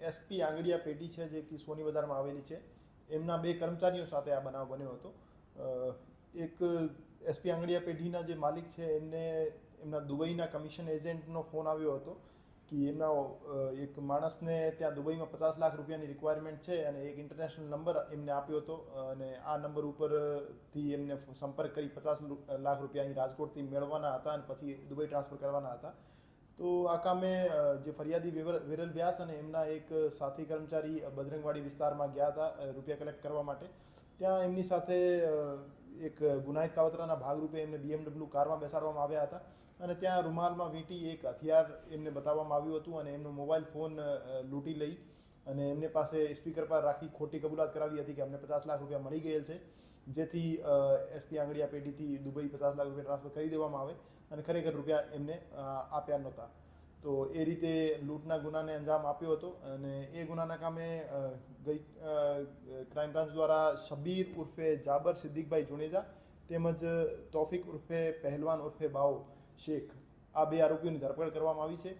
SP આંગડિયા પેઢી છે જે કે સોની બજારમાં આવેલી છે, એમના 2 કર્મચારીઓ સાથે આ બનાવ બન્યો હતો. એક એસપી આંગડિયા પેઢીના જે માલિક છે એમને એમના દુબઈના કમિશન એજન્ટનો ફોન આવ્યો હતો કે એમના એક માણસને ત્યાં દુબઈમાં 50 લાખ રૂપિયાની રિક્વાયરમેન્ટ છે અને એક ઇન્ટરનેશનલ નંબર એમને આપ્યો હતો અને આ નંબર ઉપરથી એમને સંપર્ક કરી 50 લાખ રૂપિયા અહીં રાજકોટથી મેળવવાના હતા અને પછી દુબઈ ટ્રાન્સફર કરવાના હતા. તો આ કામે જે ફરિયાદી વિરલ વ્યાસ અને એમના એક સાથી કર્મચારી બજરંગવાડી વિસ્તારમાં ગયા હતા રૂપિયા કલેક્ટ કરવા માટે. ત્યાં એમની સાથે એક ગુનાહિત કાવતરાના ભાગરૂપે એમને BMW કારમાં બેસાડવામાં આવ્યા હતા અને ત્યાં રૂમાલમાં વીંટી એક હથિયાર એમને બતાવવામાં આવ્યું હતું અને એમનો મોબાઈલ ફોન લૂંટી લઈ અને એમને પાસે સ્પીકર પર રાખી ખોટી કબૂલાત કરાવી હતી કે અમને 50 લાખ રૂપિયા મળી ગયેલ છે, જેથી એસપી આંગડિયા પેઢીથી દુબઈ 50 લાખ રૂપિયા ટ્રાન્સફર કરી દેવામાં આવે અને ખરેખર રૂપિયા એમને આપ્યા નહોતા. તો એ રીતે લૂંટના ગુનાને અંજામ આપ્યો હતો અને એ ગુનાના કામે ક્રાઇમ બ્રાન્ચ દ્વારા શબ્બીર ઉર્ફે જાબર સિદ્દીકભાઈ જુનેજા તેમજ તોફિક ઉર્ફે પહેલવાન ઉર્ફે બાવો શેખ આ 2 આરોપીઓની ધરપકડ કરવામાં આવી છે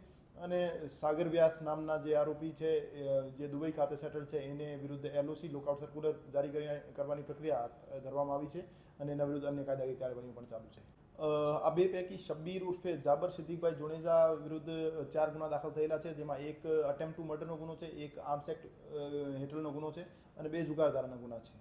અને સાગર વ્યાસ નામના જે આરોપી છે જે દુબઈ ખાતે સેટલ છે એને વિરુદ્ધ LOC લોકઆઉટ સર્ક્યુલર જારી કરવાની પ્રક્રિયા હાથ ધરવામાં આવી છે અને એના વિરુદ્ધ અન્ય કાયદાકીય કાર્યવાહી પણ ચાલુ છે. આ 2 પૈકી શબ્બીર ઉર્ફે જાબર સિદ્દીકભાઈ જુનેજા વિરુદ્ધ 4 ગુના દાખલ થયેલા છે, જેમાં એક અટેમ્પ્ટ ટુ મર્ડરનો ગુનો છે, એક આર્મ્સ એક્ટ હેઠળનો ગુનો છે અને 2 જુગારધારાના ગુના છે.